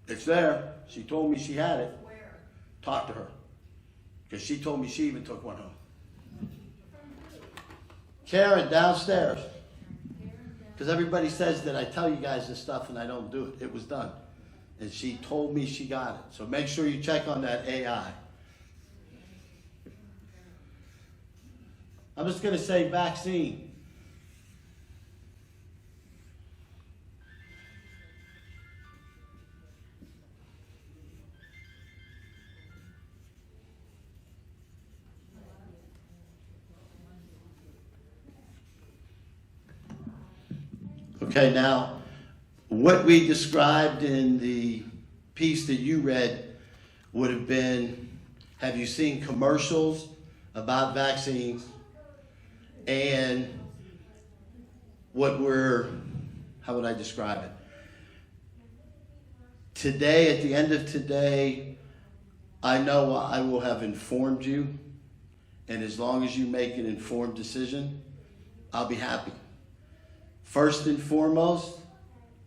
It's there. She told me she had it. Where? Talk to her. Because she told me she even took one home. Karen, downstairs. Because everybody says that I tell you guys this stuff and I don't do it. It was done. And she told me she got it. So make sure you check on that AI. I'm just going to say vaccine. Okay, now, what we described in the piece that you read would have been, have you seen commercials about vaccines? And how would I describe it? Today, at the end of today, I know I will have informed you, and as long as you make an informed decision, I'll be happy. First and foremost,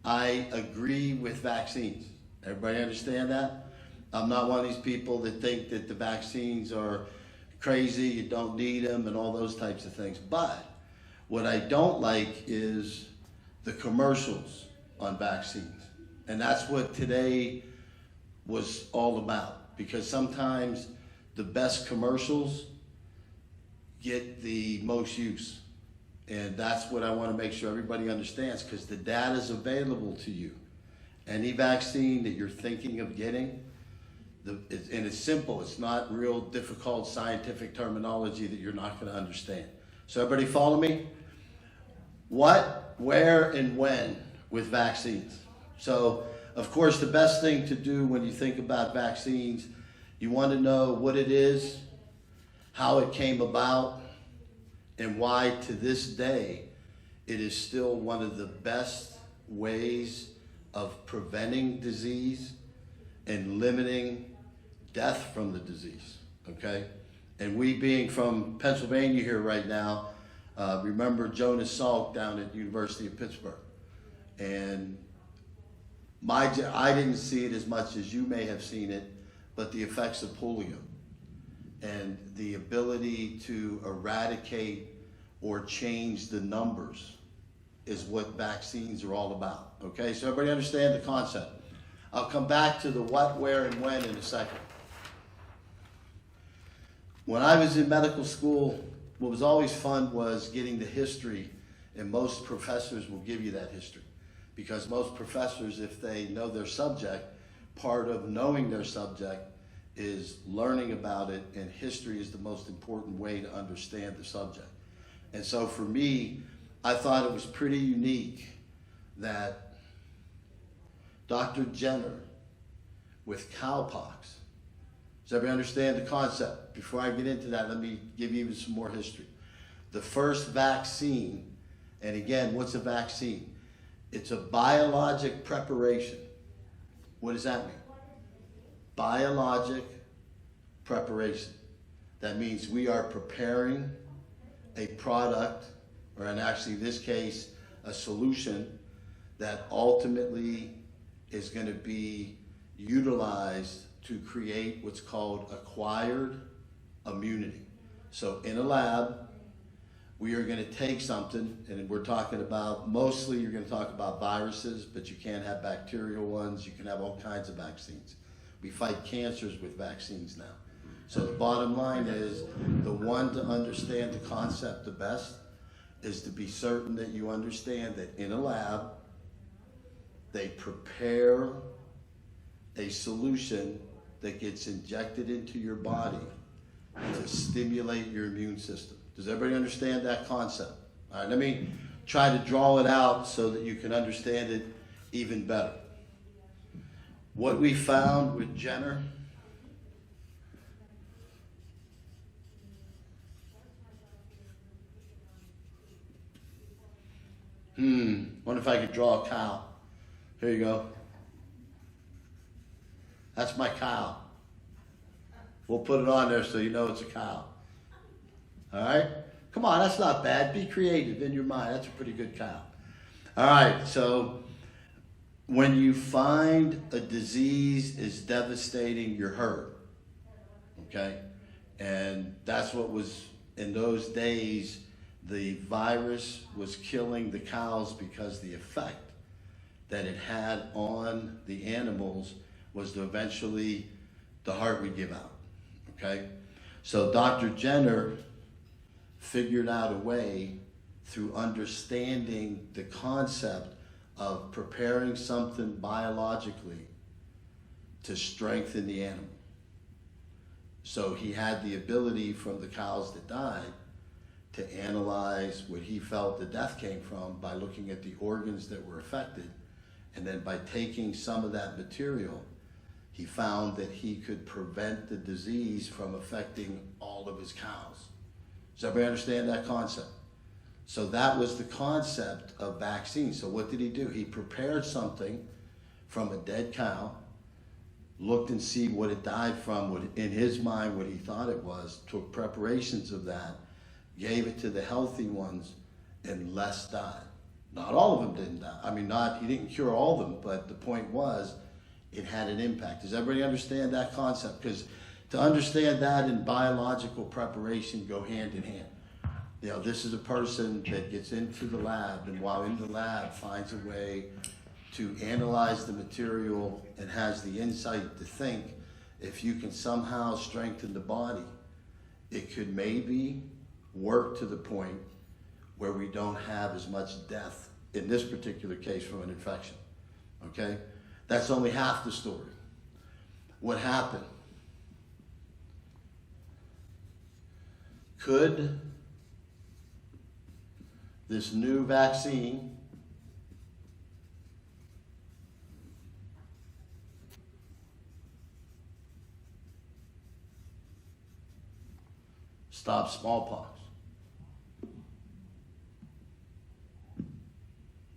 I agree with vaccines. Everybody understand that? I'm not one of these people that think that the vaccines are crazy, you don't need them, and all those types of things. But what I don't like is the commercials on vaccines. And that's what today was all about. Because sometimes the best commercials get the most use. And that's what I want to make sure everybody understands, because the data is available to you. Any vaccine that you're thinking of getting, and it's simple, it's not real difficult scientific terminology that you're not going to understand. So everybody follow me? What, where, and when with vaccines. So, of course, the best thing to do when you think about vaccines, you want to know what it is, how it came about, and why to this day it is still one of the best ways of preventing disease and limiting death from the disease, okay? And we being from Pennsylvania here right now, remember Jonas Salk down at University of Pittsburgh. And I didn't see it as much as you may have seen it, but the effects of polio and the ability to eradicate or change the numbers is what vaccines are all about, okay? So everybody understand the concept. I'll come back to the what, where, and when in a second. When I was in medical school, what was always fun was getting the history, and most professors will give you that history. Because most professors, if they know their subject, part of knowing their subject is learning about it, and history is the most important way to understand the subject. And so for me, I thought it was pretty unique that Dr. Jenner with cowpox. Does everybody understand the concept? Before I get into that, let me give you even some more history. The first vaccine, and again, what's a vaccine? It's a biologic preparation. What does that mean? Biologic preparation. That means we are preparing a product, or in actually this case, a solution that ultimately is going to be utilized to create what's called acquired immunity. So in a lab, we are going to take something, and we're talking about, mostly you're going to talk about viruses, but you can have bacterial ones, you can have all kinds of vaccines. We fight cancers with vaccines now. So the bottom line is, the one to understand the concept the best is to be certain that you understand that in a lab, they prepare a solution that gets injected into your body to stimulate your immune system. Does everybody understand that concept? All right, let me try to draw it out so that you can understand it even better. What we found with Jenner, wonder if I could draw a cow. Here you go. That's my cow. We'll put it on there so you know it's a cow. All right? Come on, that's not bad. Be creative in your mind. That's a pretty good cow. All right, so When you find a disease is devastating, you're hurt. Okay? And that's what was, in those days, the virus was killing the cows because the effect that it had on the animals was to eventually the heart would give out. Okay? So Dr. Jenner figured out a way through understanding the concept of preparing something biologically to strengthen the animal. So he had the ability from the cows that died to analyze what he felt the death came from by looking at the organs that were affected. And then by taking some of that material, he found that he could prevent the disease from affecting all of his cows. Does everybody understand that concept? So that was the concept of vaccines. So what did he do? He prepared something from a dead cow, looked and see what it died from, what in his mind what he thought it was, took preparations of that, gave it to the healthy ones, and less died. Not all of them didn't die. I mean, he didn't cure all of them, but the point was it had an impact. Does everybody understand that concept? Because to understand that and biological preparation go hand in hand. You know, this is a person that gets into the lab, and while in the lab finds a way to analyze the material and has the insight to think if you can somehow strengthen the body, it could maybe work to the point where we don't have as much death in this particular case from an infection. Okay? That's only half the story. What happened? Could this new vaccine stop smallpox?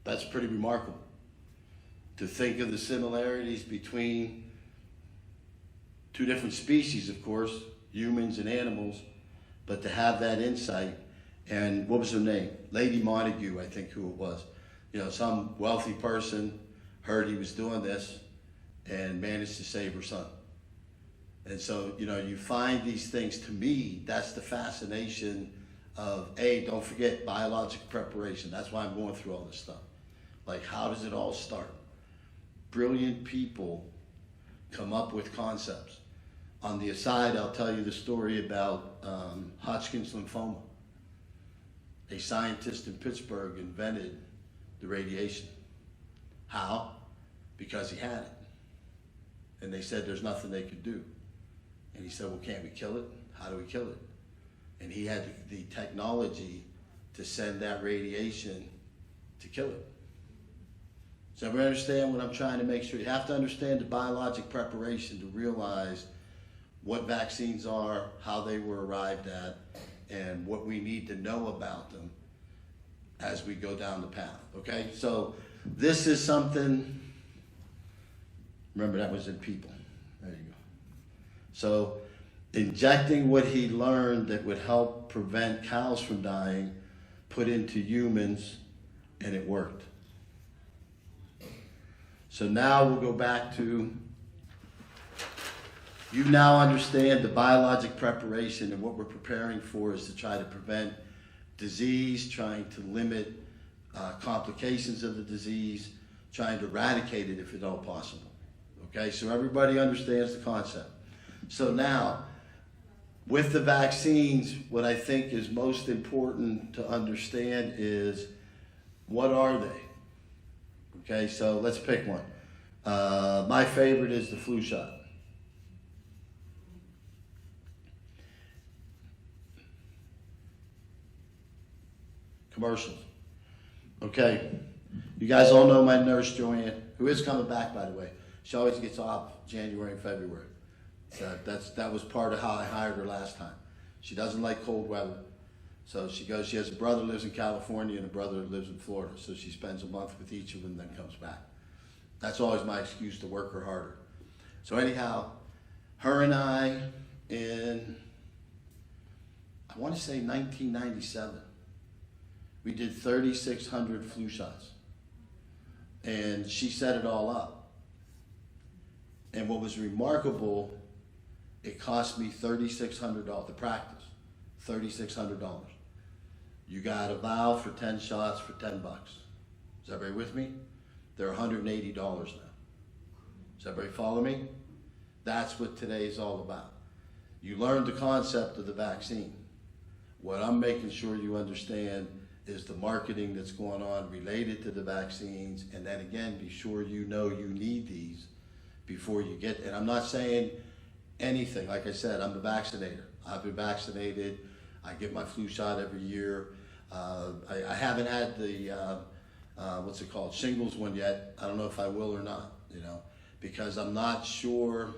That's pretty remarkable. To think of the similarities between two different species, of course, humans and animals, but to have that insight. And what was her name? Lady Montague, I think who it was. You know, some wealthy person heard he was doing this and managed to save her son. And so, you know, you find these things. To me, that's the fascination of, don't forget biologic preparation. That's why I'm going through all this stuff. Like, how does it all start? Brilliant people come up with concepts. On the aside, I'll tell you the story about Hodgkin's lymphoma. A scientist in Pittsburgh invented the radiation. How? Because he had it. And they said there's nothing they could do. And he said, well, can't we kill it? How do we kill it? And he had the technology to send that radiation to kill it. So everybody understand what I'm trying to make sure? You have to understand the biologic preparation to realize what vaccines are, how they were arrived at, and what we need to know about them as we go down the path, okay? So this is something, remember that was in people. There you go. So injecting what he learned that would help prevent cows from dying, put into humans, and it worked. So now we'll go back to, you now understand the biologic preparation, and what we're preparing for is to try to prevent disease, trying to limit complications of the disease, trying to eradicate it if at all possible. Okay, so everybody understands the concept. So now, with the vaccines, what I think is most important to understand is, what are they? Okay, so let's pick one. My favorite is the flu shot. Commercials. Okay, you guys all know my nurse Joanne, who is coming back, by the way. She always gets off January and February. So that was part of how I hired her last time. She doesn't like cold weather. So she goes, she has a brother who lives in California and a brother who lives in Florida. So she spends a month with each of them and then comes back. That's always my excuse to work her harder. So anyhow, her and I, in, I want to say 1997, we did 3,600 flu shots. And she set it all up. And what was remarkable, it cost me $3,600 to practice, $3,600. You got a vial for 10 shots for $10. Is everybody with me? They're $180 now. Does everybody follow me? That's what today is all about. You learned the concept of the vaccine. What I'm making sure you understand is the marketing that's going on related to the vaccines, and then again, be sure you know you need these before you get, and I'm not saying anything. Like I said, I'm a vaccinator. I've been vaccinated. I get my flu shot every year. I haven't had the, what's it called, shingles one yet. I don't know if I will or not, because I'm not sure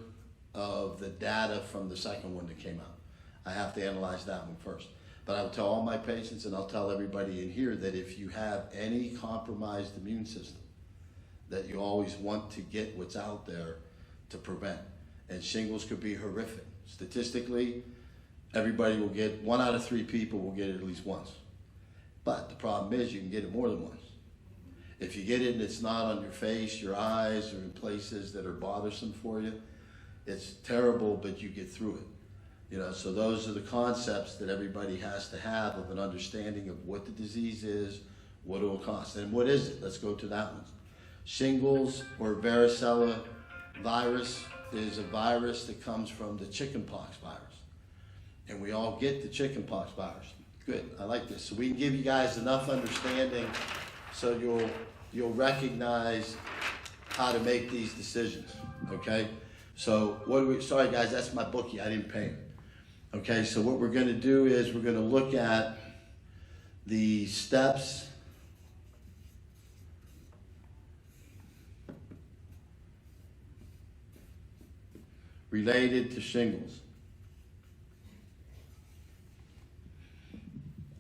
of the data from the second one that came out. I have to analyze that one first. But I will tell all my patients, and I'll tell everybody in here, that if you have any compromised immune system, that you always want to get what's out there to prevent. And shingles could be horrific. Statistically, everybody will get, 1 out of 3 people will get it at least once. But the problem is you can get it more than once. If you get it and it's not on your face, your eyes, or in places that are bothersome for you, it's terrible, but you get through it. So those are the concepts that everybody has to have of an understanding of what the disease is, what it will cost. And what is it? Let's go to that one. Shingles or varicella virus is a virus that comes from the chickenpox virus. And we all get the chickenpox virus. Good, I like this. So we can give you guys enough understanding so you'll recognize how to make these decisions, okay? So sorry guys, that's my bookie, I didn't pay him. Okay, so what we're gonna do is we're gonna look at the steps related to shingles.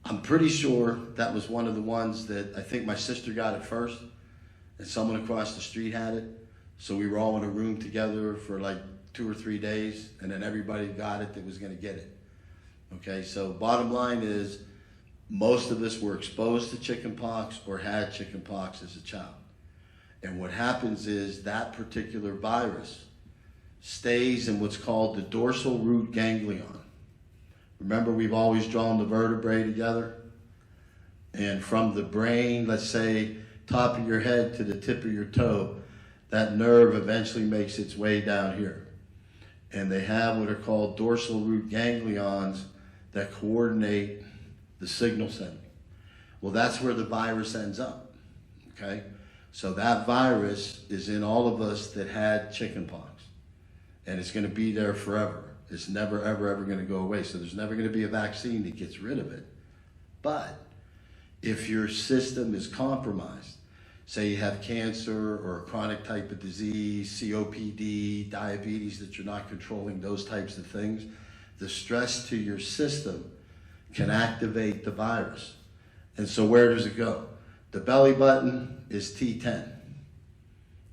I'm pretty sure that was one of the ones that I think my sister got it first, and someone across the street had it. So we were all in a room together for like 2 or 3 days, and then everybody got it that was gonna get it. Okay, so bottom line is, most of us were exposed to chickenpox or had chickenpox as a child. And what happens is that particular virus stays in what's called the dorsal root ganglion. Remember, we've always drawn the vertebrae together. And from the brain, let's say, top of your head to the tip of your toe, that nerve eventually makes its way down here. And they have what are called dorsal root ganglions that coordinate the signal sending. Well, that's where the virus ends up, okay? So that virus is in all of us that had chickenpox. And it's gonna be there forever. It's never, ever, ever gonna go away. So there's never gonna be a vaccine that gets rid of it. But if your system is compromised, say you have cancer or a chronic type of disease, COPD, diabetes that you're not controlling, those types of things, the stress to your system can activate the virus. And so where does it go? The belly button is T10,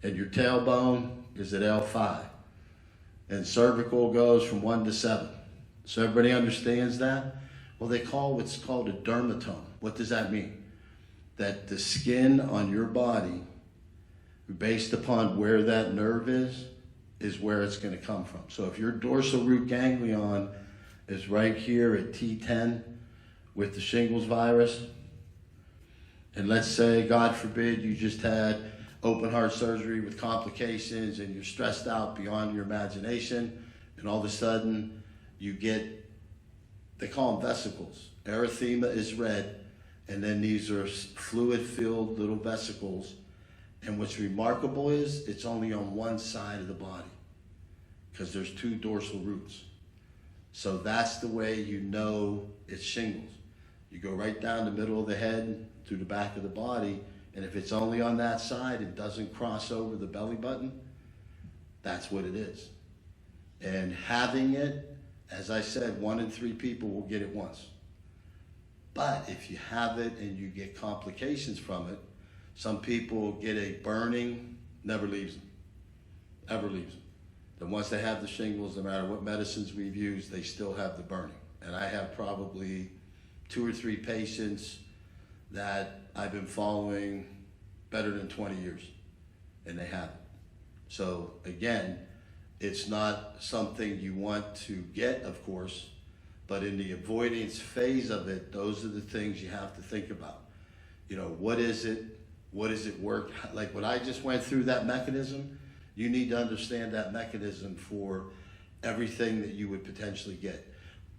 and your tailbone is at L5, and cervical goes from 1 to 7. So everybody understands that? Well, they call what's called a dermatome. What does that mean? That the skin on your body, based upon where that nerve is where it's going to come from. So if your dorsal root ganglion is right here at T10 with the shingles virus, and let's say, God forbid, you just had open heart surgery with complications and you're stressed out beyond your imagination, and all of a sudden you get, they call them vesicles. Erythema is red, and then these are fluid-filled little vesicles. And what's remarkable is it's only on one side of the body because there's 2 dorsal roots. So that's the way you know it's shingles. You go right down the middle of the head through the back of the body, and if it's only on that side, it doesn't cross over the belly button, that's what it is. And having it, as I said, 1 in 3 people will get it once. But if you have it and you get complications from it, some people get a burning, never leaves them, ever leaves them. Then once they have the shingles, no matter what medicines we've used, they still have the burning. And I have probably 2 or 3 patients that I've been following better than 20 years. and they haven't. So again, it's not something you want to get, of course, but in the avoidance phase of it, those are the things you have to think about. You know, what is it? What does it work? Like when I just went through that mechanism, you need to understand that mechanism for everything that you would potentially get.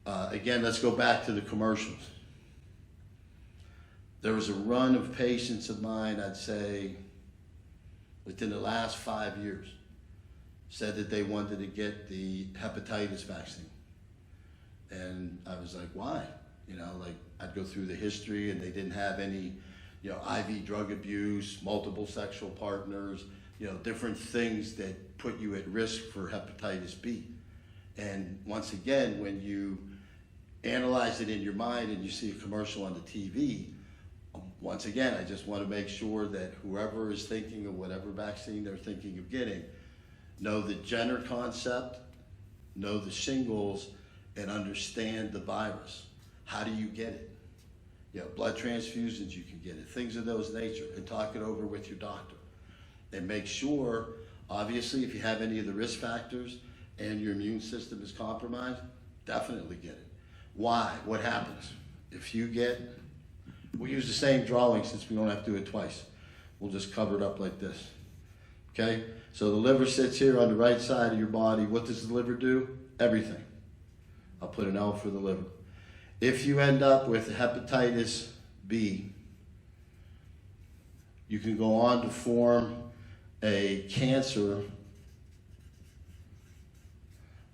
Again, let's go back to the commercials. There was a run of patients of mine, I'd say, within the last 5 years, said that they wanted to get the hepatitis vaccine. And I was like, why? You know, like I'd go through the history and they didn't have any, you know, IV drug abuse, multiple sexual partners, you know, different things that put you at risk for hepatitis B. And once again, when you analyze it in your mind and you see a commercial on the TV, once again, I just want to make sure that whoever is thinking of whatever vaccine they're thinking of getting, know the Jenner concept, know the shingles, and understand the virus. How do you get it? You know, blood transfusions, you can get it, things of those nature, and talk it over with your doctor. And make sure, obviously, if you have any of the risk factors and your immune system is compromised, definitely get it. Why? What happens? If you get, we'll use the same drawing since we don't have to do it twice. We'll just cover it up like this. Okay? So the liver sits here on the right side of your body. What does the liver do? Everything. I'll put an L for the liver. If you end up with hepatitis B, you can go on to form a cancer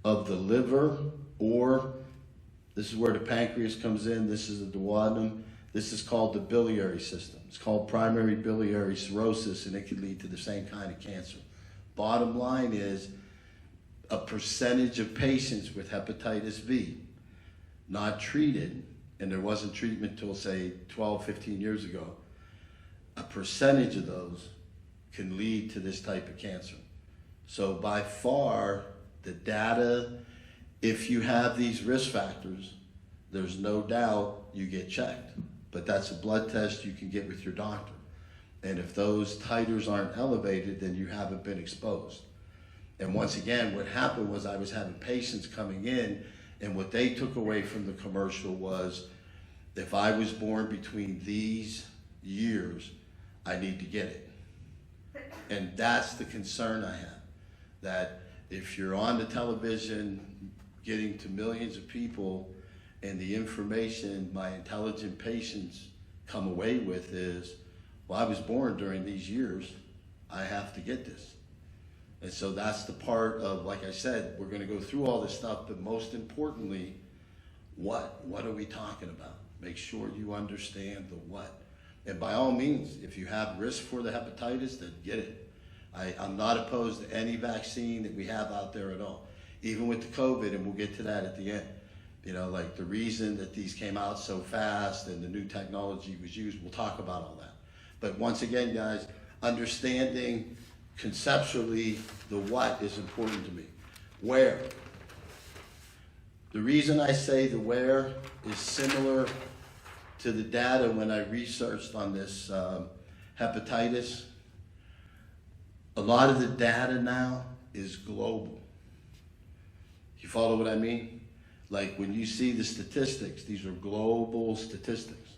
of the liver, or this is where the pancreas comes in, this is the duodenum, this is called the biliary system. It's called primary biliary cirrhosis, and it can lead to the same kind of cancer. Bottom line is, a percentage of patients with hepatitis B not treated, and there wasn't treatment till say 12, 15 years ago, a percentage of those can lead to this type of cancer. So by far, the data, if you have these risk factors, there's no doubt you get checked. But that's a blood test you can get with your doctor. And if those titers aren't elevated, then you haven't been exposed. And once again, what happened was I was having patients coming in, and what they took away from the commercial was, if I was born between these years, I need to get it. And that's the concern I have, that if you're on the television getting to millions of people, and the information my intelligent patients come away with is, well, I was born during these years, I have to get this. And so that's the part of, like I said, we're gonna go through all this stuff, but most importantly, what? What are we talking about? Make sure you understand the what. And by all means, if you have risk for the hepatitis, then get it. I'm not opposed to any vaccine that we have out there at all, even with the COVID, and we'll get to that at the end. You know, like the reason that these came out so fast and the new technology was used, we'll talk about all that. But once again, guys, understanding conceptually the what is important to me. Where? The reason I say the where is similar to the data when I researched on this hepatitis. A lot of the data now is global. You follow what I mean? Like when you see the statistics, these are global statistics.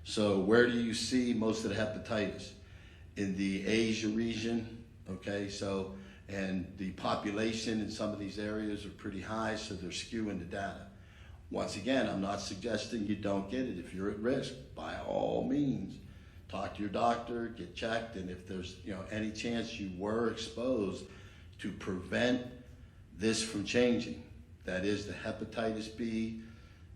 So where do you see most of the hepatitis? In the Asia region, okay? So, and the population in some of these areas are pretty high, so they're skewing the data. Once again, I'm not suggesting you don't get it. If you're at risk, by all means, talk to your doctor, get checked, and if there's any chance you were exposed, to prevent this from changing. That is the hepatitis B,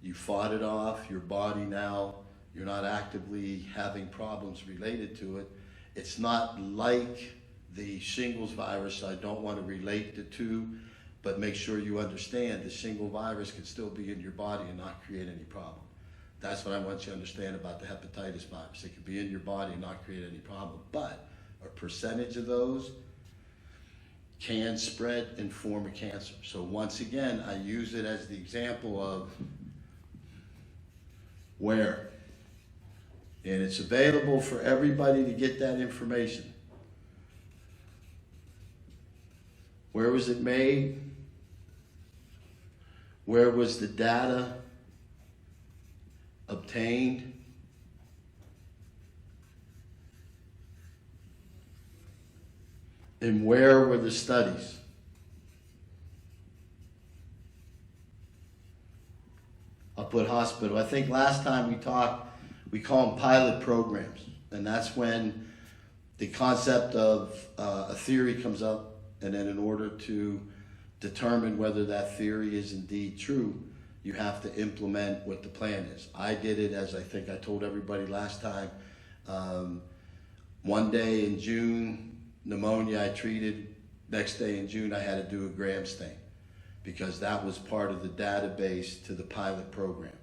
you fought it off, your body now, you're not actively having problems related to it. It's not like the shingles virus, I don't want to relate the two, but make sure you understand the shingle virus can still be in your body and not create any problem. That's what I want you to understand about the hepatitis virus. It can be in your body and not create any problem, but a percentage of those can spread and form a cancer. So once again, I use it as the example of where. And it's available for everybody to get that information. Where was it made? Where was the data obtained? And where were the studies? I'll put hospital. I think last time we talked, we call them pilot programs. And that's when the concept of a theory comes up, and then in order to determine whether that theory is indeed true, you have to implement what the plan is. I did it, as I think I told everybody last time. One day in June, pneumonia I treated. Next day in June, I had to do a gram stain because that was part of the database to the pilot program.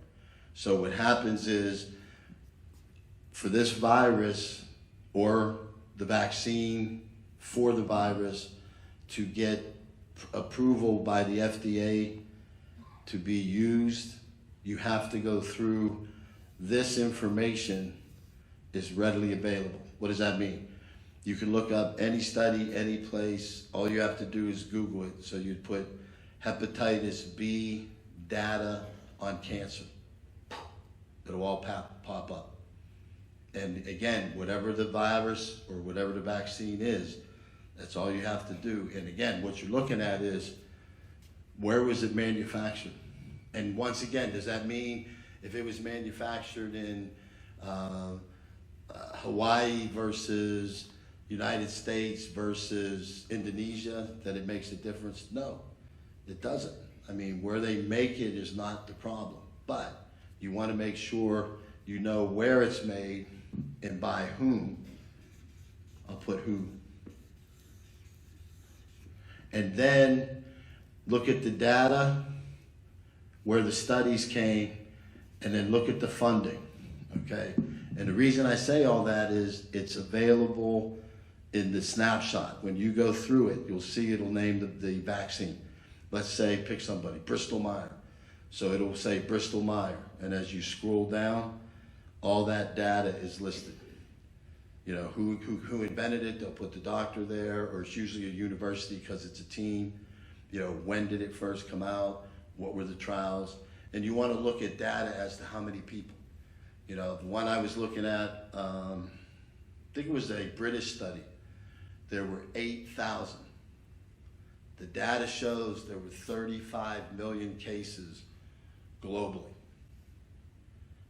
So what happens is, for this virus or the vaccine for the virus to get approval by the FDA to be used, you have to go through this information is readily available. What does that mean? You can look up any study, any place. All you have to do is Google it. So you'd put hepatitis B data on cancer. It'll all pop up. And again, whatever the virus or whatever the vaccine is, that's all you have to do. And again, what you're looking at is, where was it manufactured? And once again, does that mean if it was manufactured in Hawaii versus United States versus Indonesia, that it makes a difference? No, it doesn't. I mean, where they make it is not the problem. But you want to make sure you know where it's made and by whom. I'll put who. And then look at the data, where the studies came, and then look at the funding, okay? And the reason I say all that is it's available in the snapshot. When you go through it, you'll see it'll name the vaccine. Let's say, pick somebody, Bristol Myers. So it'll say Bristol Myers, and as you scroll down, all that data is listed. You know, who invented it, they'll put the doctor there, or it's usually a university because it's a team. You know, when did it first come out? What were the trials? And you want to look at data as to how many people. You know, the one I was looking at, I think it was a British study. There were 8,000. The data shows there were 35 million cases globally.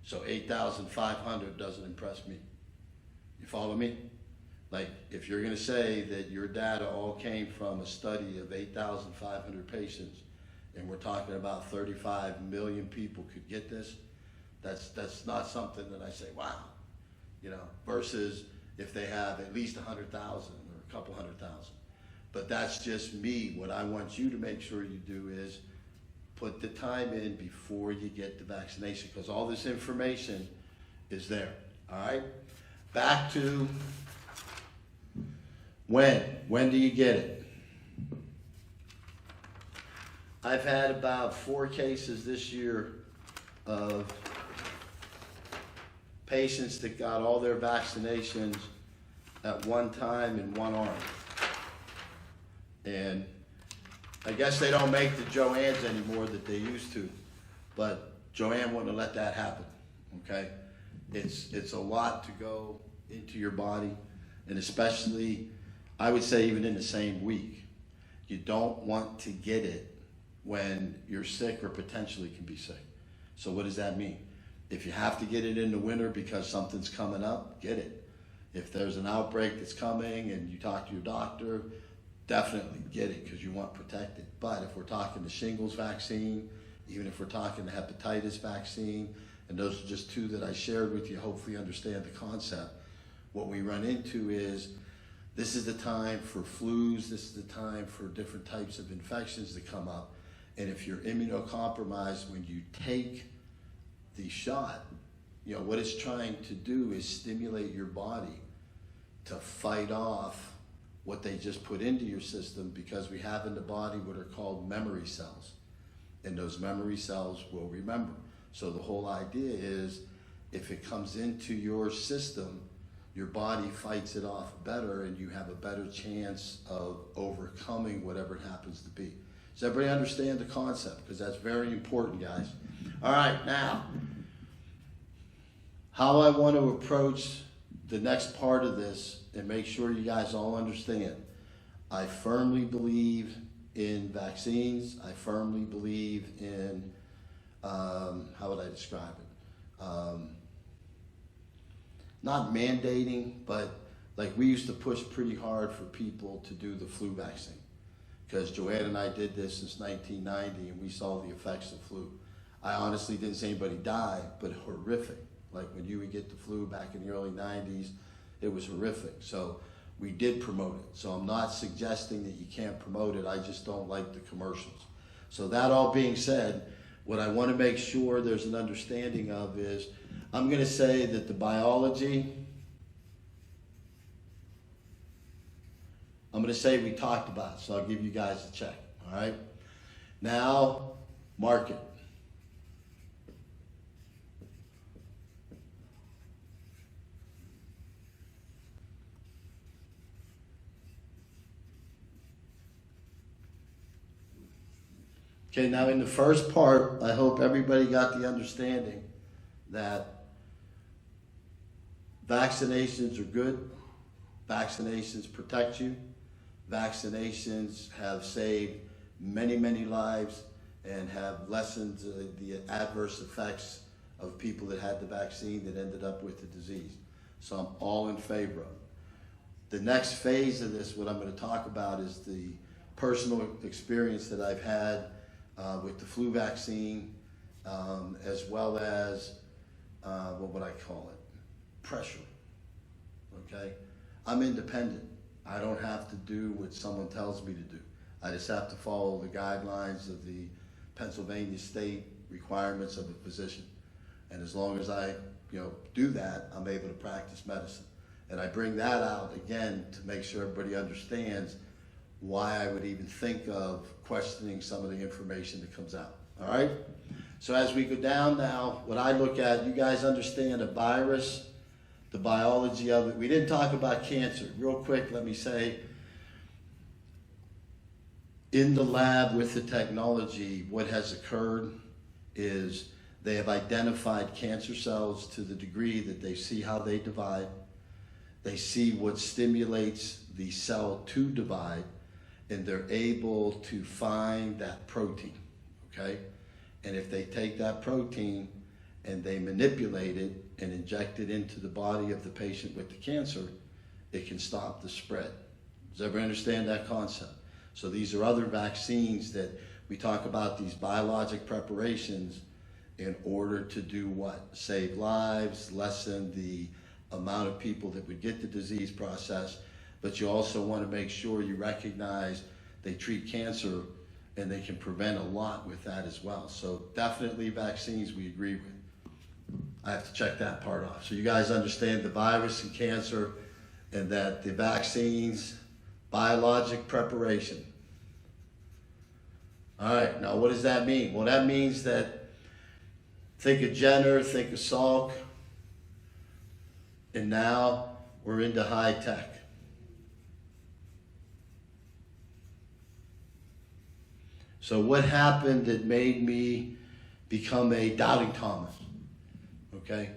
So 8,500 doesn't impress me. You follow me? Like, if you're going to say that your data all came from a study of 8,500 patients, and we're talking about 35 million people could get this, that's not something that I say, wow, you know, versus if they have at least 100,000 or a couple 100,000. But that's just me. What I want you to make sure you do is put the time in before you get the vaccination, because all this information is there, all right? Back to when do you get it? I've had about 4 cases this year of patients that got all their vaccinations at one time in one arm. And I guess they don't make the Joannes anymore that they used to, but Joanne wouldn't have let that happen, okay? It's a lot to go into your body, and especially, I would say even in the same week. You don't want to get it when you're sick or potentially can be sick. So what does that mean? If you have to get it in the winter because something's coming up, get it. If there's an outbreak that's coming and you talk to your doctor, definitely get it because you want protected. But if we're talking the shingles vaccine, even if we're talking the hepatitis vaccine, and those are just 2 that I shared with you, hopefully you understand the concept. What we run into is, this is the time for flus, this is the time for different types of infections to come up. And if you're immunocompromised, when you take the shot, you know, what it's trying to do is stimulate your body to fight off what they just put into your system, because we have in the body what are called memory cells. And those memory cells will remember. So the whole idea is, if it comes into your system, your body fights it off better and you have a better chance of overcoming whatever it happens to be. Does everybody understand the concept? Because that's very important, guys. All right, now, how I want to approach the next part of this and make sure you guys all understand. I firmly believe in vaccines. I firmly believe in, how would I describe it? Not mandating, but like we used to push pretty hard for people to do the flu vaccine. Because Joanne and I did this since 1990 and we saw the effects of flu. I honestly didn't see anybody die, but horrific. Like when you would get the flu back in the early 90s, it was horrific. So we did promote it. So I'm not suggesting that you can't promote it, I just don't like the commercials. So that all being said, what I want to make sure there's an understanding of is, I'm going to say that the biology, I'm going to say we talked about it, so I'll give you guys a check, all right? Now, market. Okay, now in the first part, I hope everybody got the understanding that vaccinations are good, vaccinations protect you, vaccinations have saved many, many lives and have lessened the adverse effects of people that had the vaccine that ended up with the disease. So I'm all in favor of it. The next phase of this, what I'm going to talk about, is the personal experience that I've had with the flu vaccine, as well as, what would I call it? Pressure, okay? I'm independent. I don't have to do what someone tells me to do. I just have to follow the guidelines of the Pennsylvania state requirements of a physician. And as long as I, do that, I'm able to practice medicine. And I bring that out again to make sure everybody understands why I would even think of questioning some of the information that comes out, all right? So as we go down now, what I look at, you guys understand a virus, the biology of it. We didn't talk about cancer. Real quick, let me say, in the lab with the technology, what has occurred is they have identified cancer cells to the degree that they see how they divide. They see what stimulates the cell to divide, and they're able to find that protein, okay? And if they take that protein and they manipulate it and inject it into the body of the patient with the cancer, it can stop the spread. Does everybody understand that concept? So these are other vaccines that we talk about, these biologic preparations, in order to do what? Save lives, lessen the amount of people that would get the disease process, but you also want to make sure you recognize they treat cancer and they can prevent a lot with that as well. So definitely vaccines we agree with. I have to check that part off. So you guys understand the virus and cancer, and that the vaccines, biologic preparation. All right, now what does that mean? Well, that means that think of Jenner, think of Salk, and now we're into high tech. So what happened that made me become a doubting Thomas? Okay,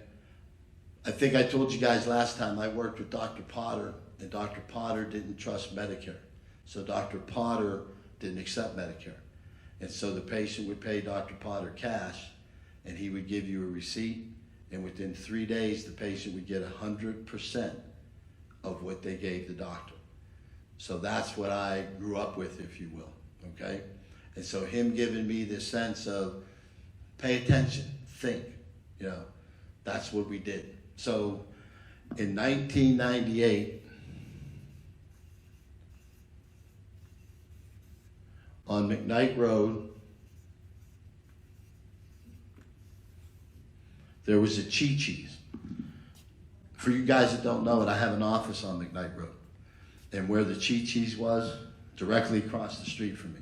I think I told you guys last time I worked with Dr. Potter, and Dr. Potter didn't trust Medicare. So Dr. Potter didn't accept Medicare. And so the patient would pay Dr. Potter cash, and he would give you a receipt, and within 3 days the patient would get 100% of what they gave the doctor. So that's what I grew up with, if you will, okay? And so him giving me this sense of pay attention, think, that's what we did. So in 1998, on McKnight Road, there was a Chi-Chi's. For you guys that don't know it, I have an office on McKnight Road. And where the Chi-Chi's was, directly across the street from me.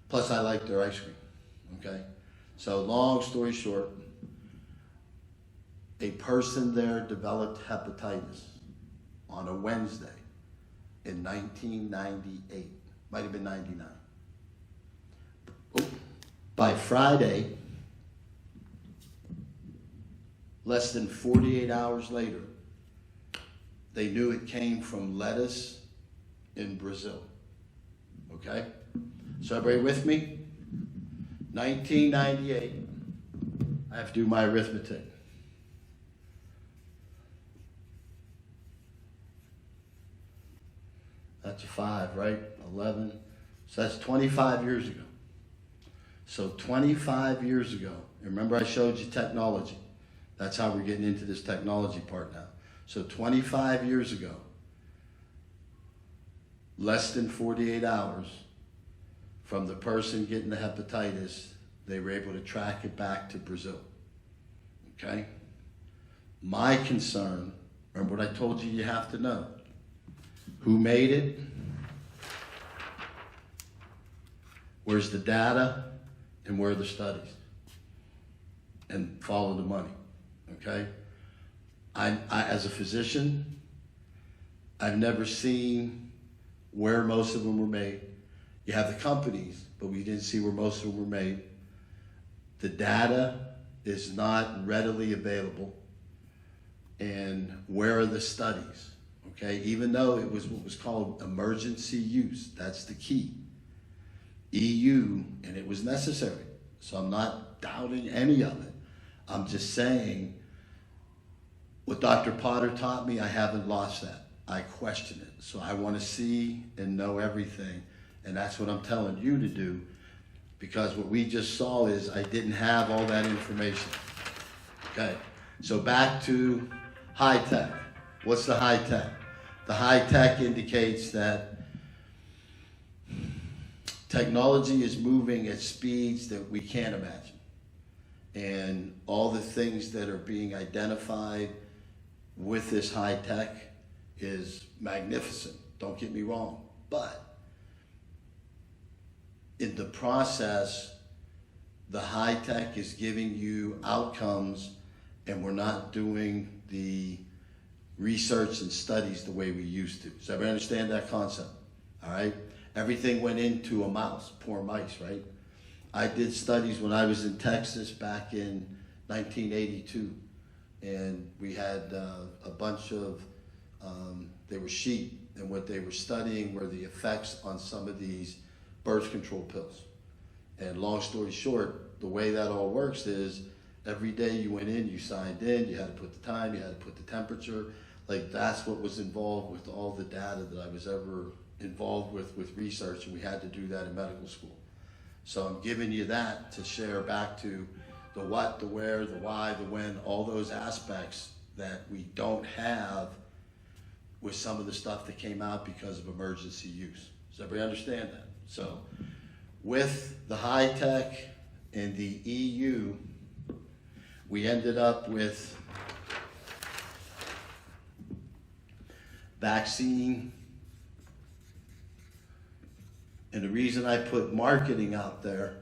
Plus I like their ice cream, okay? So long story short, a person there developed hepatitis. on a Wednesday in 1998. Might have been 99. By Friday, less than 48 hours later, they knew it came from lettuce in Brazil. Okay? So everybody with me? 1998. I have to do my arithmetic. That's a 5, right? 11. So that's 25 years ago. So 25 years ago, remember I showed you technology. That's how we're getting into this technology part now. So 25 years ago, less than 48 hours from the person getting the hepatitis, they were able to track it back to Brazil. Okay? My concern, remember what I told you have to know. Who made it? Where's the data? And where are the studies? And follow the money. Okay? I as a physician, I've never seen where most of them were made. You have the companies, but we didn't see where most of them were made. The data is not readily available. And where are the studies? Okay, even though it was what was called emergency use, that's the key. EU, and it was necessary. So I'm not doubting any of it. I'm just saying what Dr. Potter taught me, I haven't lost that. I question it. So I want to see and know everything. And that's what I'm telling you to do, because what we just saw is I didn't have all that information. Okay, so back to high tech. What's the high tech? The high tech indicates that technology is moving at speeds that we can't imagine. And all the things that are being identified with this high tech is magnificent. Don't get me wrong. But in the process, the high tech is giving you outcomes, and we're not doing the research and studies the way we used to. Does everybody understand that concept? All right? Everything went into a mouse, poor mice, right? I did studies when I was in Texas back in 1982, and we had a bunch of, they were sheep, and what they were studying were the effects on some of these birth control pills. And long story short, the way that all works is every day you went in, you signed in, you had to put the time, you had to put the temperature. Like, that's what was involved with all the data that I was ever involved with research, and we had to do that in medical school. So I'm giving you that to share back to the what, the where, the why, the when, all those aspects that we don't have with some of the stuff that came out because of emergency use. Does everybody understand that? So with the high tech and the EU, we ended up with vaccine. And the reason I put marketing out there,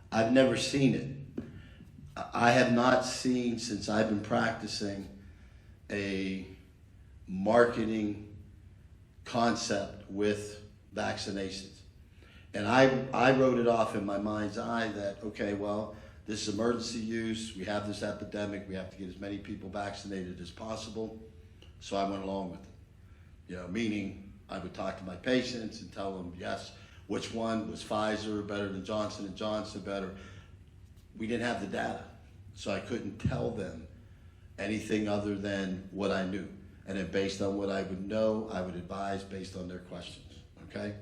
I've never seen it. I have not seen, since I've been practicing, a marketing concept with vaccinations. And I wrote it off in my mind's eye that, okay, well, this is emergency use, we have this epidemic, we have to get as many people vaccinated as possible. So I went along with it. You know, meaning I would talk to my patients and tell them, yes, which one was Pfizer better than Johnson & Johnson better. We didn't have the data, so I couldn't tell them anything other than what I knew. And then based on what I would know, I would advise based on their questions, okay?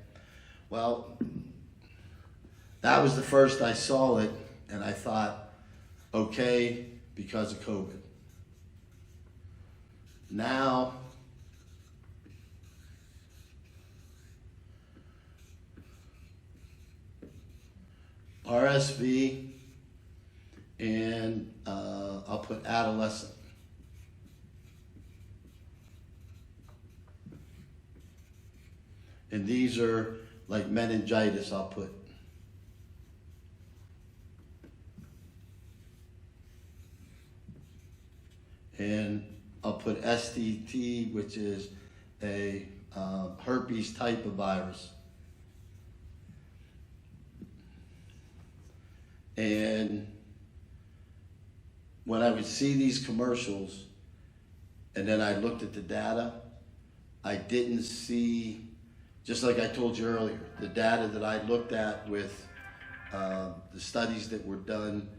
Well, that was the first I saw it, and I thought, okay, because of COVID. Now, RSV, and I'll put adolescent. And these are like meningitis, I'll put. I'll put STT, which is a herpes type of virus. And when I would see these commercials, and then I looked at the data, I didn't see, just like I told you earlier, the data that I looked at with the studies that were done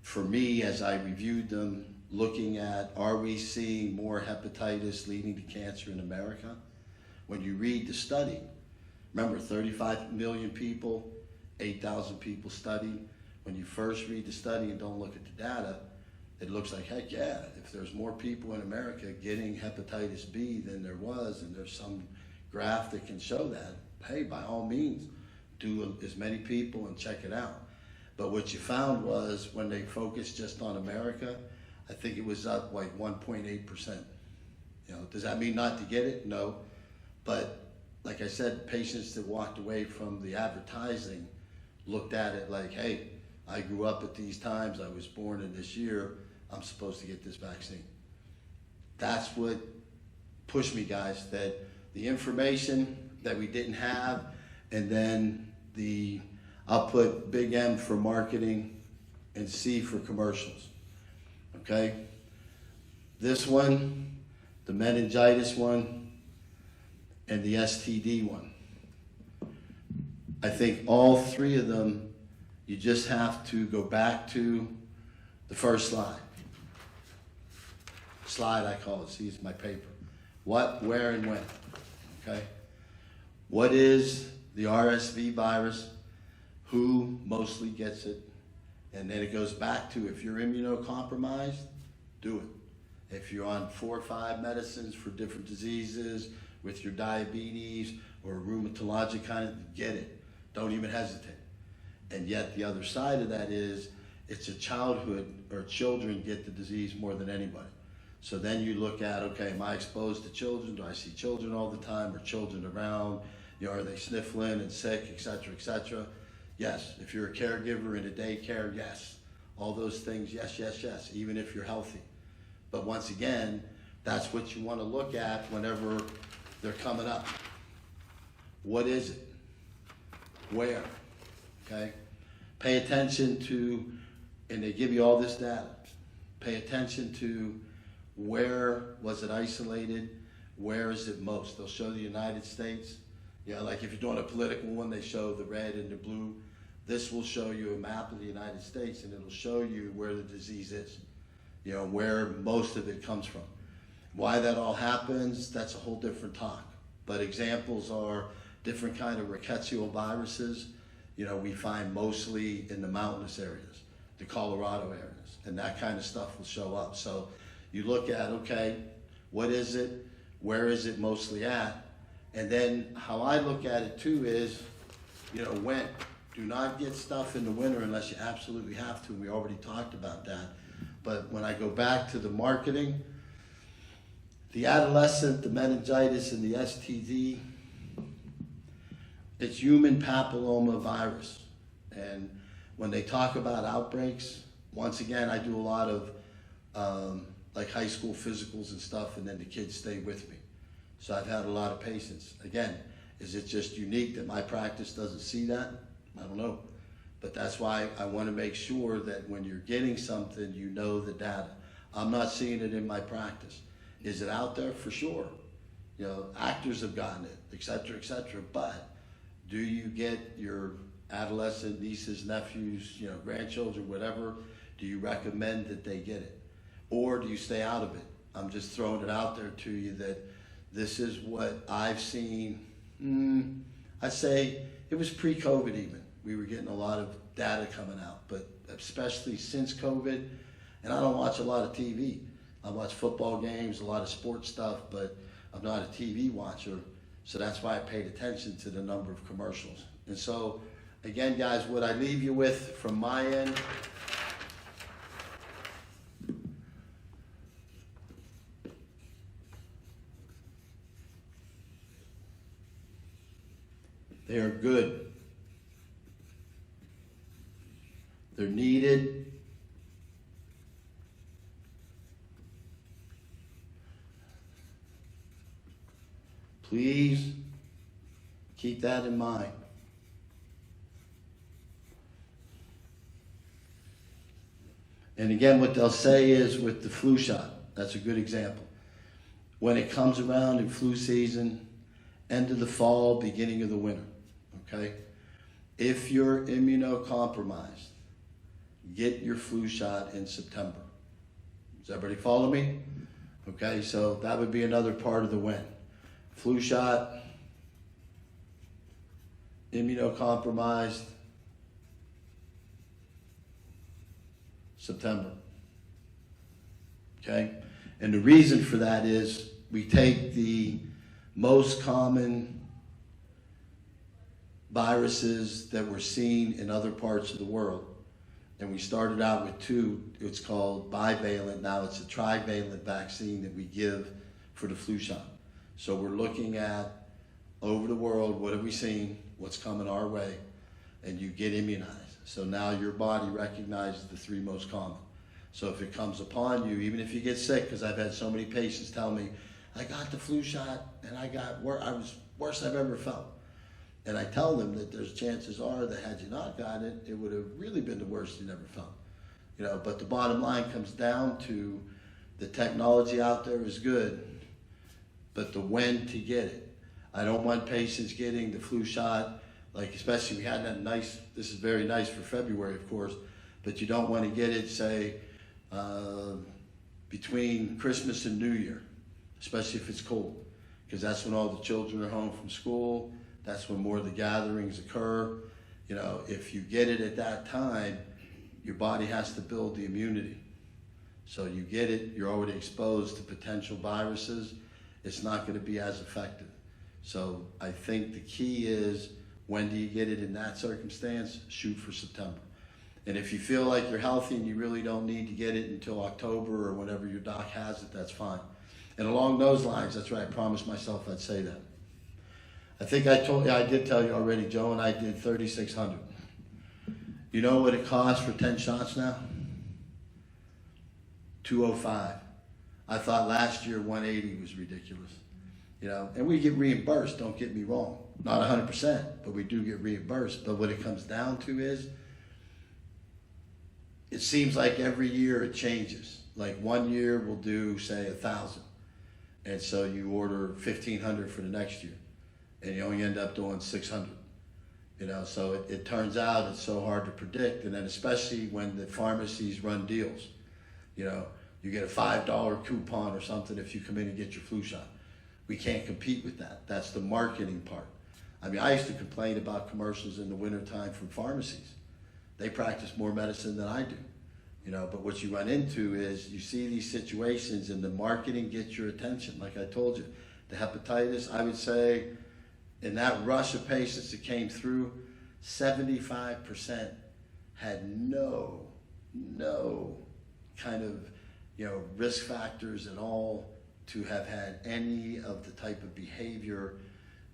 for me as I reviewed them, looking at, are we seeing more hepatitis leading to cancer in America? When you read the study, remember 35 million people, 8,000 people studied. When you first read the study and don't look at the data, it looks like, heck yeah, if there's more people in America getting hepatitis B than there was, and there's some graph that can show that, hey, by all means, do as many people and check it out. But what you found was when they focused just on America, I think it was up like 1.8%. You know, does that mean not to get it? No. But like I said, patients that walked away from the advertising looked at it like, hey, I grew up at these times, I was born in this year, I'm supposed to get this vaccine. That's what pushed me, guys, that the information that we didn't have, and then I'll put big M for marketing and C for commercials, okay? This one, the meningitis one, and the STD one. I think all three of them, you just have to go back to the first slide. Slide, I call it, see, it's my paper. What, where, and when, okay? What is the RSV virus? Who mostly gets it? And then it goes back to, if you're immunocompromised, do it. If you're on 4 or 5 medicines for different diseases, with your diabetes or rheumatologic kind of, get it. Don't even hesitate. And yet the other side of that is, it's a childhood, or children get the disease more than anybody. So then you look at, okay, am I exposed to children? Do I see children all the time, or children around? You know, are they sniffling and sick, et cetera, et cetera? Yes. If you're a caregiver in a daycare, yes. All those things, yes, yes, yes, even if you're healthy. But once again, that's what you want to look at whenever they're coming up. What is it? Where? Okay? Pay attention to, and they give you all this data. Pay attention to where was it isolated, where is it most. They'll show the United States. You know, like if you're doing a political one, they show the red and the blue. This will show you a map of the United States, and it'll show you where the disease is, you know, where most of it comes from. Why that all happens, that's a whole different talk. But examples are different kind of rickettsial viruses, you know, we find mostly in the mountainous areas, the Colorado areas, and that kind of stuff will show up. So you look at, okay, what is it? Where is it mostly at? And then how I look at it too is, you know, when. Do not get stuff in the winter unless you absolutely have to. We already talked about that. But when I go back to the marketing, the adolescent, the meningitis, and the STD, it's human papilloma virus. And when they talk about outbreaks, once again, I do a lot of like high school physicals and stuff, and then the kids stay with me. So I've had a lot of patients. Again, is it just unique that my practice doesn't see that? I don't know. But that's why I want to make sure that when you're getting something, you know the data. I'm not seeing it in my practice. Is it out there? For sure. You know, actors have gotten it, et cetera, but do you get your adolescent nieces, nephews, you know, grandchildren, whatever, do you recommend that they get it? Or do you stay out of it? I'm just throwing it out there to you that this is what I've seen. I'd say it was pre-COVID even. We were getting a lot of data coming out, but especially since COVID, and I don't watch a lot of TV. I watch football games, a lot of sports stuff, but I'm not a TV watcher, so that's why I paid attention to the number of commercials. And so, again, guys, what I leave you with from my end, they are good. They're needed. Please keep that in mind. And again, what they'll say is with the flu shot, that's a good example. When it comes around in flu season, end of the fall, beginning of the winter, okay? If you're immunocompromised, get your flu shot in September. Does everybody follow me? Okay, so that would be another part of the when. Flu shot, immunocompromised, September. Okay? And the reason for that is we take the most common viruses that were seen in other parts of the world, and we started out with 2. It's called bivalent. Now it's a trivalent vaccine that we give for the flu shot. So we're looking at over the world, what have we seen, what's coming our way, and you get immunized. So now your body recognizes the 3 most common. So if it comes upon you, even if you get sick, because I've had so many patients tell me, I got the flu shot and I was worst I've ever felt. And I tell them that there's chances are that had you not got it, it would have really been the worst you ever felt. You know, but the bottom line comes down to the technology out there is good, but the when to get it. I don't want patients getting the flu shot, like especially we had that nice, this is very nice for February, of course, but you don't want to get it, say, between Christmas and New Year, especially if it's cold, because that's when all the children are home from school. That's when more of the gatherings occur. You know, if you get it at that time, your body has to build the immunity. So you get it, you're already exposed to potential viruses. It's not going to be as effective. So I think the key is, when do you get it in that circumstance? Shoot for September. And if you feel like you're healthy and you really don't need to get it until October or whenever your doc has it, that's fine. And along those lines, that's right, I promised myself I'd say that. I think I did tell you already, Joe and I did 3,600. You know what it costs for 10 shots now? $205. I thought last year 180 was ridiculous. You know, and we get reimbursed, don't get me wrong. Not 100%, but we do get reimbursed. But what it comes down to is, it seems like every year it changes. Like one year we'll do, say, 1,000. And so you order 1,500 for the next year. And you only end up doing 600. You know, so it turns out it's so hard to predict. And then especially when the pharmacies run deals. You know, you get a $5 coupon or something if you come in and get your flu shot. We can't compete with that. That's the marketing part. I mean, I used to complain about commercials in the wintertime from pharmacies. They practice more medicine than I do. You know, but what you run into is you see these situations and the marketing gets your attention. Like I told you, the hepatitis, I would say, in that rush of patients that came through, 75% had no kind of, you know, risk factors at all to have had any of the type of behavior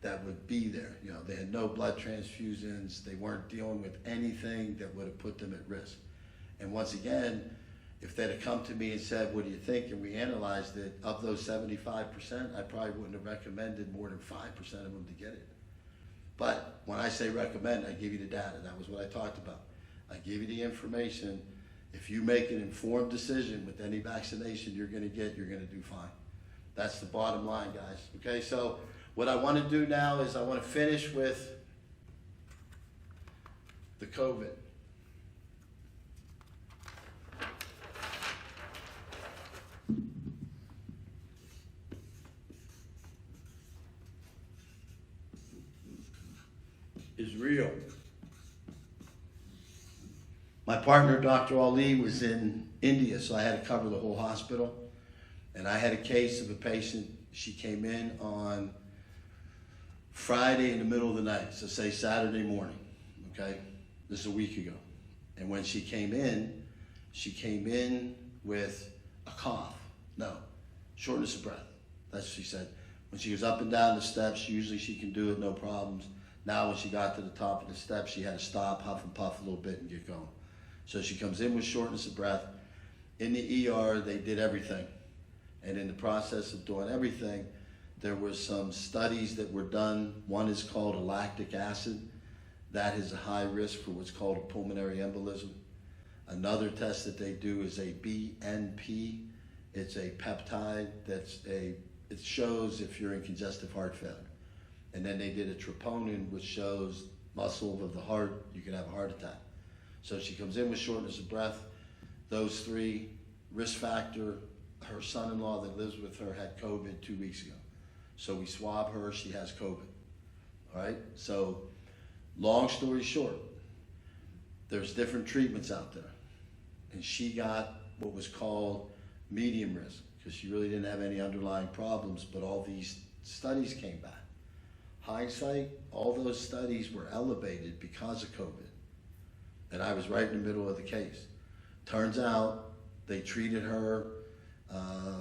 that would be there. You know, they had no blood transfusions, they weren't dealing with anything that would have put them at risk. And once again, if they'd have come to me and said, what do you think? And we analyzed it, of those 75%, I probably wouldn't have recommended more than 5% of them to get it. But when I say recommend, I give you the data. That was what I talked about. I give you the information. If you make an informed decision with any vaccination you're going to get, you're going to do fine. That's the bottom line, guys. Okay, so what I want to do now is I want to finish with the COVID. Is real. My partner, Dr. Ali, was in India, so I had to cover the whole hospital. And I had a case of a patient. She came in on Friday in the middle of the night, so say Saturday morning, okay? This is a week ago. And when she came in with a cough. No, shortness of breath. That's what she said. When she was up and down the steps, usually she can do it, no problems. Now when she got to the top of the steps, she had to stop, huff and puff a little bit and get going. So she comes in with shortness of breath. In the ER, they did everything. And in the process of doing everything, There were some studies that were done. One is called a lactic acid. That is a high risk for what's called a pulmonary embolism. Another test that they do is a BNP. It's a peptide it shows if you're in congestive heart failure. And then they did a troponin, which shows muscle of the heart, you can have a heart attack. So she comes in with shortness of breath. Those three, risk factor, her son-in-law that lives with her had COVID 2 weeks ago. So we swab her, she has COVID. All right, so long story short, there's different treatments out there. And she got what was called medium risk, because she really didn't have any underlying problems, but all these studies came back. Hindsight, all those studies were elevated because of COVID. And I was right in the middle of the case. Turns out they treated her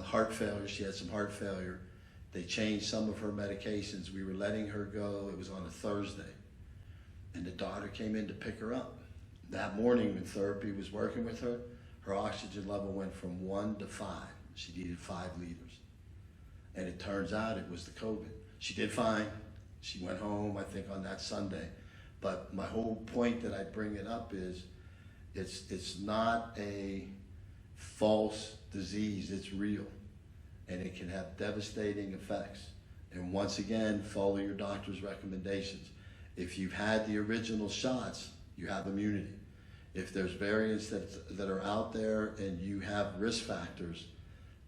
heart failure. She had some heart failure. They changed some of her medications. We were letting her go. It was on a Thursday. And the daughter came in to pick her up. That morning when therapy was working with her, her oxygen level went from 1 to 5. She needed 5 liters. And it turns out it was the COVID. She did fine. She went home, I think, on that Sunday. But my whole point that I bring it up is it's not a false disease, it's real. And it can have devastating effects. And once again, follow your doctor's recommendations. If you've had the original shots, you have immunity. If there's variants that are out there and you have risk factors,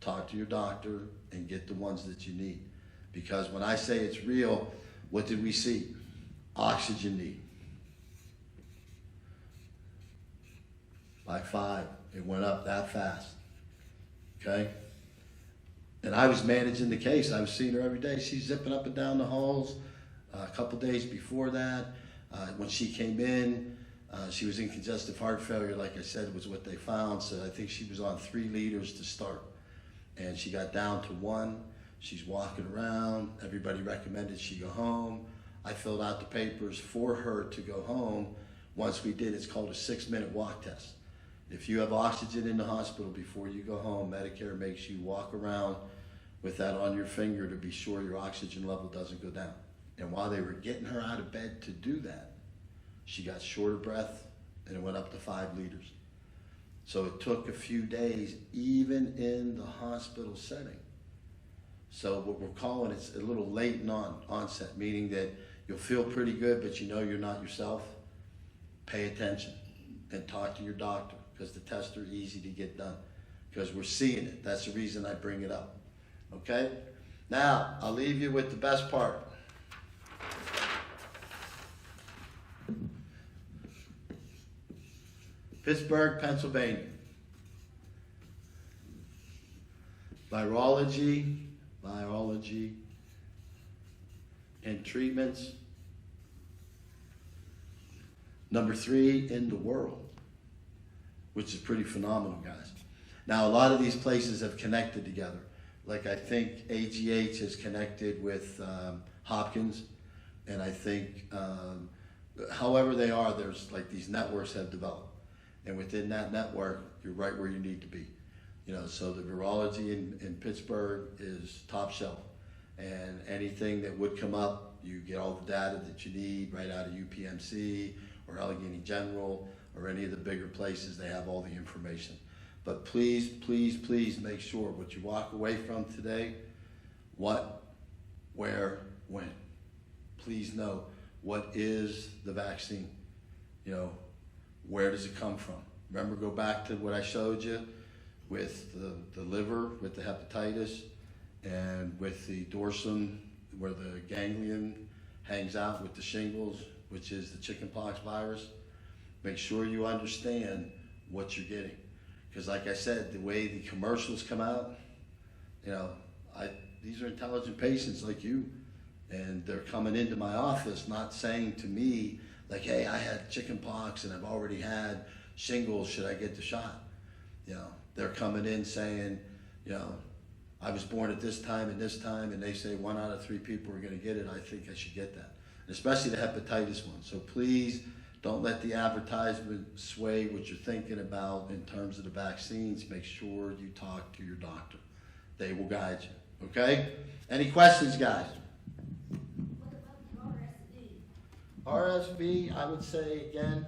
talk to your doctor and get the ones that you need. Because when I say it's real, what did we see? Oxygen need. By 5, it went up that fast, okay? And I was managing the case. I was seeing her every day. She's zipping up and down the halls. A couple days before that, when she came in, she was in congestive heart failure, like I said, was what they found. So I think she was on 3 liters to start. And she got down to 1. She's walking around. Everybody recommended she go home. I filled out the papers for her to go home. Once we did, it's called a 6-minute walk test. If you have oxygen in the hospital before you go home, Medicare makes you walk around with that on your finger to be sure your oxygen level doesn't go down. And while they were getting her out of bed to do that, she got short of breath and it went up to 5 liters. So it took a few days, even in the hospital setting. So what we're calling it's a little late onset, meaning that you'll feel pretty good, but you know you're not yourself. Pay attention and talk to your doctor, because the tests are easy to get done, because we're seeing it. That's the reason I bring it up. Okay? Now, I'll leave you with the best part. Pittsburgh, Pennsylvania. Virology, and treatments. Number 3 in the world, which is pretty phenomenal, guys. Now, a lot of these places have connected together. Like I think AGH has connected with Hopkins, and I think, however they are, there's like these networks have developed. And within that network, you're right where you need to be. You know, so the virology in Pittsburgh is top shelf. And anything that would come up, you get all the data that you need right out of UPMC or Allegheny General or any of the bigger places. They have all the information. But please, please, please make sure what you walk away from today, what, where, when. Please know what is the vaccine. You know, where does it come from? Remember, go back to what I showed you with the liver, with the hepatitis, and with the dorsum, where the ganglion hangs out with the shingles, which is the chickenpox virus. Make sure you understand what you're getting. Because like I said, the way the commercials come out, you know, these are intelligent patients like you, and they're coming into my office not saying to me, like, hey, I had chickenpox and I've already had shingles, should I get the shot? You know, they're coming in saying, you know, I was born at this time and this time, and they say 1 out of 3 people are gonna get it. I think I should get that, and especially the hepatitis one. So please don't let the advertisement sway what you're thinking about in terms of the vaccines. Make sure you talk to your doctor. They will guide you, Okay? Any questions, guys? RSV, I would say again,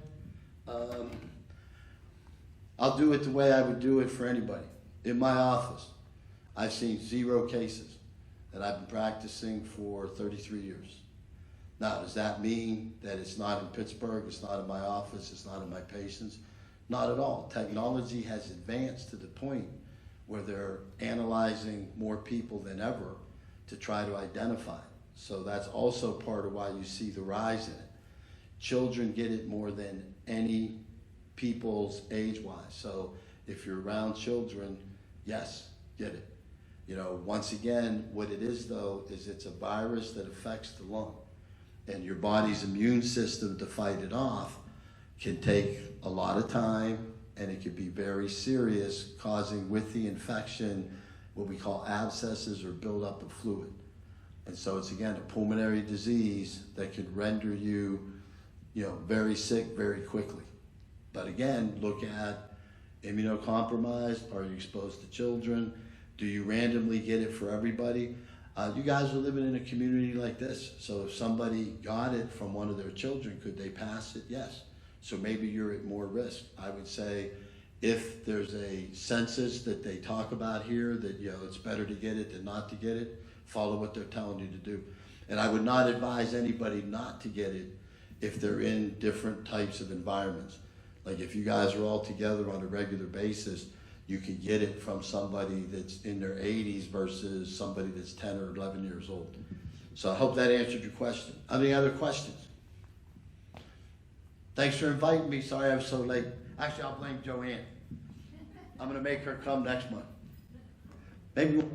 I'll do it the way I would do it for anybody. In my office, I've seen 0 cases, and I've been practicing for 33 years. Now, does that mean that it's not in Pittsburgh, it's not in my office, it's not in my patients? Not at all. Technology has advanced to the point where they're analyzing more people than ever to try to identify. So that's also part of why you see the rise in it. Children get it more than any people's age-wise. So if you're around children, yes, get it. You know, once again, what it is though, is it's a virus that affects the lung. And your body's immune system to fight it off can take a lot of time, and it can be very serious, causing with the infection what we call abscesses or buildup of fluid. And so it's again a pulmonary disease that could render you, very sick very quickly. But again, look at immunocompromised. Are you exposed to children? Do you randomly get it for everybody? You guys are living in a community like this. So if somebody got it from one of their children, could they pass it? Yes. So maybe you're at more risk. I would say if there's a census that they talk about here that, it's better to get it than not to get it, follow what they're telling you to do. And I would not advise anybody not to get it if they're in different types of environments. Like if you guys are all together on a regular basis, you could get it from somebody that's in their 80s versus somebody that's 10 or 11 years old. So I hope that answered your question. Any other questions? Thanks for inviting me. Sorry I was so late. Actually, I'll blame Joanne. I'm going to make her come next month. Maybe we'll